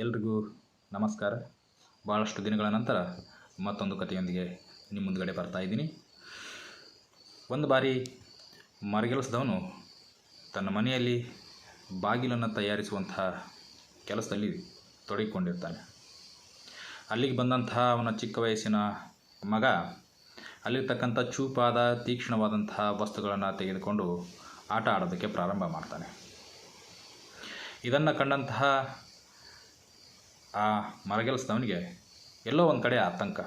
ಎಲ್ರಿಗೂ ನಮಸ್ಕಾರ. ಭಾಳಷ್ಟು ದಿನಗಳ ನಂತರ ಮತ್ತೊಂದು ಕಥೆಯೊಂದಿಗೆ ನಿಮ್ಮ ಮುಂದುಗಡೆ ಬರ್ತಾ ಇದ್ದೀನಿ. ಒಂದು ಬಾರಿ ಮರಗೆಲಸದವನು ತನ್ನ ಮನೆಯಲ್ಲಿ ಬಾಗಿಲನ್ನು ತಯಾರಿಸುವಂತಹ ಕೆಲಸದಲ್ಲಿ ತೊಡಗಿಕೊಂಡಿರ್ತಾನೆ. ಅಲ್ಲಿಗೆ ಬಂದಂತಹ ಅವನ ಚಿಕ್ಕ ವಯಸ್ಸಿನ ಮಗ ಅಲ್ಲಿರ್ತಕ್ಕಂಥ ಚೂಪಾದ ತೀಕ್ಷ್ಣವಾದಂತಹ ವಸ್ತುಗಳನ್ನು ತೆಗೆದುಕೊಂಡು ಆಟ ಆಡೋದಕ್ಕೆ ಪ್ರಾರಂಭ ಮಾಡ್ತಾನೆ. ಇದನ್ನು ಕಂಡಂತಹ ಆ ಮರಗೆಲಸದವನಿಗೆ ಎಲ್ಲೋ ಒಂದು ಕಡೆ ಆತಂಕ.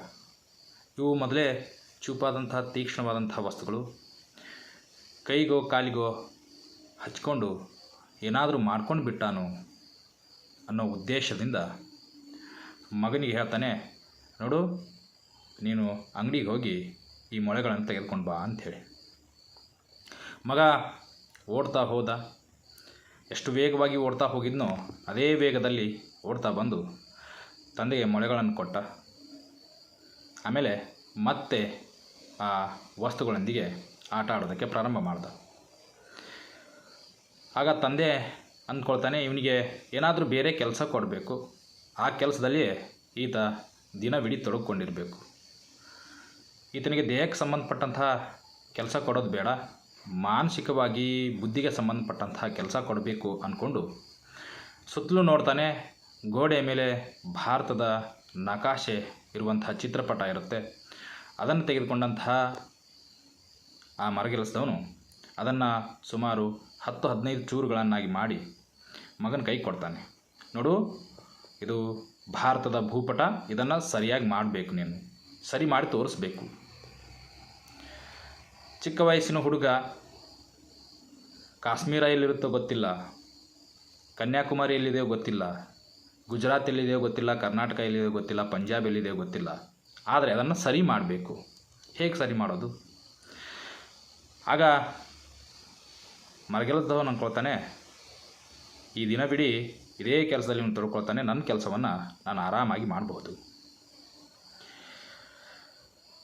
ಇವು ಮೊದಲೇ ಚೂಪಾದಂತಹ ತೀಕ್ಷ್ಣವಾದಂತಹ ವಸ್ತುಗಳು ಕೈಗೋ ಕಾಲಿಗೋ ಹಚ್ಕೊಂಡು ಏನಾದರೂ ಮಾಡ್ಕೊಂಡು ಬಿಟ್ಟಾನು ಅನ್ನೋ ಉದ್ದೇಶದಿಂದ ಮಗನಿಗೆ ಹೇಳ್ತಾನೆ, ನೋಡು, ನೀನು ಅಂಗಡಿಗೆ ಹೋಗಿ ಈ ಮೊಳೆಗಳನ್ನು ತೆಗೆದುಕೊಂಡು ಬಾ ಅಂಥೇಳಿ. ಮಗ ಓಡ್ತಾ ಹೋದ. ಎಷ್ಟು ವೇಗವಾಗಿ ಓಡ್ತಾ ಹೋಗಿದ್ನೋ ಅದೇ ವೇಗದಲ್ಲಿ ಓಡ್ತಾ ಬಂದು ತಂದೆಗೆ ಮೊಳೆಗಳನ್ನು ಕೊಟ್ಟ. ಆಮೇಲೆ ಮತ್ತೆ ಆ ವಸ್ತುಗಳೊಂದಿಗೆ ಆಟ ಆಡೋದಕ್ಕೆ ಪ್ರಾರಂಭ ಮಾಡ್ದ. ಆಗ ತಂದೆ ಅಂದ್ಕೊಳ್ತಾನೆ, ಇವನಿಗೆ ಏನಾದರೂ ಬೇರೆ ಕೆಲಸ ಕೊಡಬೇಕು, ಆ ಕೆಲಸದಲ್ಲಿ ಈತ ದಿನವಿಡೀ ತೊಡಗಿಕೊಂಡಿರಬೇಕು. ಈತನಿಗೆ ದೇಹಕ್ಕೆ ಸಂಬಂಧಪಟ್ಟಂತಹ ಕೆಲಸ ಕೊಡೋದು ಬೇಡ, ಮಾನಸಿಕವಾಗಿ ಬುದ್ಧಿಗೆ ಸಂಬಂಧಪಟ್ಟಂತಹ ಕೆಲಸ ಕೊಡಬೇಕು ಅಂದ್ಕೊಂಡು ಸುತ್ತಲೂ ನೋಡ್ತಾನೆ. ಗೋಡೆಯ ಮೇಲೆ ಭಾರತದ ನಕಾಶೆ ಇರುವಂತಹ ಚಿತ್ರಪಟ ಇರುತ್ತೆ. ಅದನ್ನು ತೆಗೆದುಕೊಂಡಂತಹ ಆ ಮರಗೆಲಸದವನು ಅದನ್ನು ಸುಮಾರು 10-15 ಚೂರುಗಳನ್ನಾಗಿ ಮಾಡಿ ಮಗನ ಕೈ ಕೊಡ್ತಾನೆ. ನೋಡು, ಇದು ಭಾರತದ ಭೂಪಟ, ಇದನ್ನು ಸರಿಯಾಗಿ ಮಾಡಬೇಕು, ನೀನು ಸರಿ ಮಾಡಿ ತೋರಿಸ್ಬೇಕು. ಚಿಕ್ಕ ವಯಸ್ಸಿನ ಹುಡುಗ, ಕಾಶ್ಮೀರ ಎಲ್ಲಿರುತ್ತೋ ಗೊತ್ತಿಲ್ಲ, ಕನ್ಯಾಕುಮಾರಿ ಎಲ್ಲಿದೆಯೋ ಗೊತ್ತಿಲ್ಲ, ಗುಜರಾತ್ ಎಲ್ಲಿದೆಯೋ ಗೊತ್ತಿಲ್ಲ, ಕರ್ನಾಟಕ ಎಲ್ಲಿದೆಯೋ ಗೊತ್ತಿಲ್ಲ, ಪಂಜಾಬ್ ಎಲ್ಲಿದೆಯೋ ಗೊತ್ತಿಲ್ಲ. ಆದರೆ ಅದನ್ನು ಸರಿ ಮಾಡಬೇಕು. ಹೇಗೆ ಸರಿ ಮಾಡೋದು? ಆಗ ಮರಗೆಲಸದವನು ಅಂದ್ಕೊಳ್ತಾನೆ, ಈ ದಿನವಿಡೀ ಇದೇ ಕೆಲಸದಲ್ಲಿ ಇವನು ತೊಡ್ಕೊಳ್ತಾನೆ, ನನ್ನ ಕೆಲಸವನ್ನು ನಾನು ಆರಾಮಾಗಿ ಮಾಡಬಹುದು.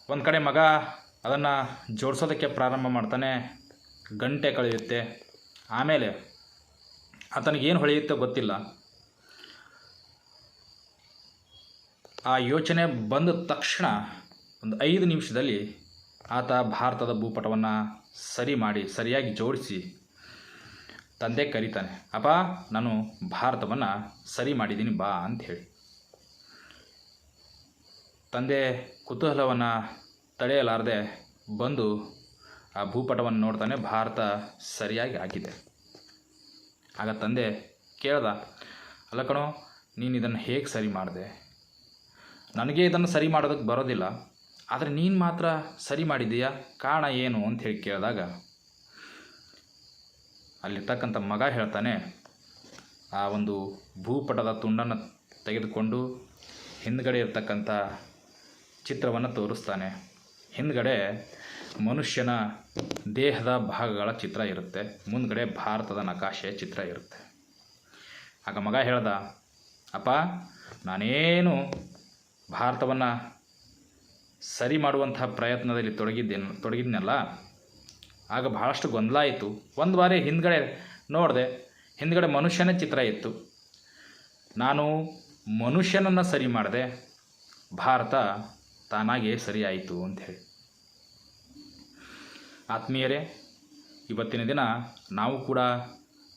ಒಂದು ಕಡೆ ಮಗ ಅದನ್ನು ಜೋಡಿಸೋದಕ್ಕೆ ಪ್ರಾರಂಭ ಮಾಡ್ತಾನೆ. ಗಂಟೆ ಕಳೆಯುತ್ತೆ. ಆಮೇಲೆ ಆತನಿಗೇನು ಹೊಳೆಯುತ್ತೋ ಗೊತ್ತಿಲ್ಲ. ಆ ಯೋಚನೆ ಬಂದ ತಕ್ಷಣ ಒಂದು 5 ನಿಮಿಷದಲ್ಲಿ ಆತ ಭಾರತದ ಭೂಪಟವನ್ನು ಸರಿ ಮಾಡಿ ಸರಿಯಾಗಿ ಜೋಡಿಸಿ ತಂದೆ ಕರೀತಾನೆ. ಅಪ್ಪ, ನಾನು ಭಾರತವನ್ನು ಸರಿ ಮಾಡಿದ್ದೀನಿ, ಬಾ ಅಂಥೇಳಿ. ತಂದೆ ಕುತೂಹಲವನ್ನು ತಡೆಯಲಾರದೆ ಬಂದು ಆ ಭೂಪಟವನ್ನು ನೋಡ್ತಾನೆ. ಭಾರತ ಸರಿಯಾಗಿ ಆಗಿದೆ. ಆಗ ತಂದೆ ಕೇಳ್ದ, ಅಲ್ಲ ಕಣೋ, ನೀನು ಇದನ್ನು ಹೇಗೆ ಸರಿ ಮಾಡಿದೆ? ನನಗೆ ಇದನ್ನು ಸರಿ ಮಾಡೋದಕ್ಕೆ ಬರೋದಿಲ್ಲ, ಆದರೆ ನೀನು ಮಾತ್ರ ಸರಿ ಮಾಡಿದ್ದೀಯಾ, ಕಾರಣ ಏನು ಅಂಥೇಳಿ ಕೇಳಿದಾಗ ಅಲ್ಲಿರ್ತಕ್ಕಂಥ ಮಗ ಹೇಳ್ತಾನೆ, ಆ ಒಂದು ಭೂಪಟದ ತುಂಡನ್ನು ತೆಗೆದುಕೊಂಡು ಹಿಂದ್ಗಡೆ ಇರ್ತಕ್ಕಂಥ ಚಿತ್ರವನ್ನು ತೋರಿಸ್ತಾನೆ. ಹಿಂದ್ಗಡೆ ಮನುಷ್ಯನ ದೇಹದ ಭಾಗಗಳ ಚಿತ್ರ ಇರುತ್ತೆ, ಮುಂದ್ಗಡೆ ಭಾರತದ ನಕಾಶೆ ಚಿತ್ರ ಇರುತ್ತೆ. ಆಗ ಮಗ ಹೇಳ್ದ, ಅಪ್ಪ, ನಾನೇನು ಭಾರತವನ್ನು ಸರಿ ಮಾಡುವಂತಹ ಪ್ರಯತ್ನದಲ್ಲಿ ತೊಡಗಿದ್ನಲ್ಲ, ಆಗ ಬಹಳಷ್ಟು ಗೊಂದಲ ಆಯಿತು. ಒಂದು ಬಾರಿ ಹಿಂದ್ಗಡೆ ನೋಡಿದೆ, ಹಿಂದ್ಗಡೆ ಮನುಷ್ಯನ ಚಿತ್ರ ಇತ್ತು. ನಾನು ಮನುಷ್ಯನನ್ನು ಸರಿ ಮಾಡಿದೆ, ಭಾರತ ತಾನಾಗಿಯೇ ಸರಿ ಆಯಿತು ಅಂಥೇಳಿ. ಆತ್ಮೀಯರೇ, ಇವತ್ತಿನ ದಿನ ನಾವು ಕೂಡ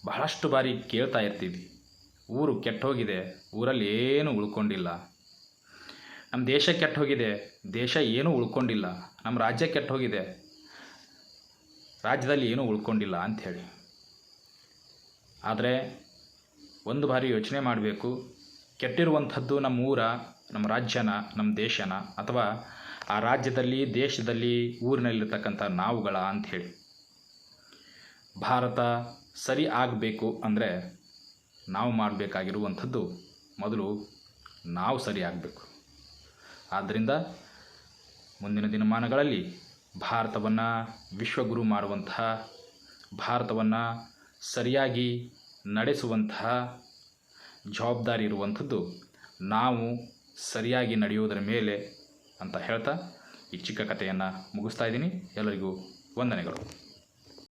ಬಹಳಷ್ಟು ಬಾರಿ ಕೇಳ್ತಾ ಇರ್ತೀವಿ, ಊರು ಕೆಟ್ಟೋಗಿದೆ, ಊರಲ್ಲಿ ಏನೂ ಉಳ್ಕೊಂಡಿಲ್ಲ. ನಮ್ಮ ದೇಶ ಕೆಟ್ಟೋಗಿದೆ, ದೇಶ ಏನೂ ಉಳ್ಕೊಂಡಿಲ್ಲ. ನಮ್ಮ ರಾಜ್ಯ ಕೆಟ್ಟೋಗಿದೆ, ರಾಜ್ಯದಲ್ಲಿ ಏನೂ ಉಳ್ಕೊಂಡಿಲ್ಲ ಅಂಥೇಳಿ. ಆದರೆ ಒಂದು ಬಾರಿ ಯೋಚನೆ ಮಾಡಬೇಕು, ಕೆಟ್ಟಿರುವಂಥದ್ದು ನಮ್ಮ ಊರ, ನಮ್ಮ ರಾಜ್ಯನ, ನಮ್ಮ ದೇಶನ, ಅಥವಾ ಆ ರಾಜ್ಯದಲ್ಲಿ, ದೇಶದಲ್ಲಿ, ಊರಿನಲ್ಲಿರ್ತಕ್ಕಂಥ ನಾವುಗಳ ಅಂಥೇಳಿ. ಭಾರತ ಸರಿ ಆಗಬೇಕು ಅಂದರೆ ನಾವು ಮಾಡಬೇಕಾಗಿರುವಂಥದ್ದು ಮೊದಲು ನಾವು ಸರಿ ಆಗಬೇಕು. ಆದ್ದರಿಂದ ಮುಂದಿನ ದಿನಮಾನಗಳಲ್ಲಿ ಭಾರತವನ್ನು ವಿಶ್ವಗುರು ಮಾಡುವಂತಹ, ಭಾರತವನ್ನು ಸರಿಯಾಗಿ ನಡೆಸುವಂತಹ ಜವಾಬ್ದಾರಿ ಇರುವಂಥದ್ದು ನಾವು ಸರಿಯಾಗಿ ನಡೆಯುವುದರ ಮೇಲೆ ಅಂತ ಹೇಳ್ತಾ ಈ ಚಿಕ್ಕ ಕಥೆಯನ್ನು ಮುಗಿಸ್ತಾ ಇದ್ದೀನಿ. ಎಲ್ಲರಿಗೂ ವಂದನೆಗಳು.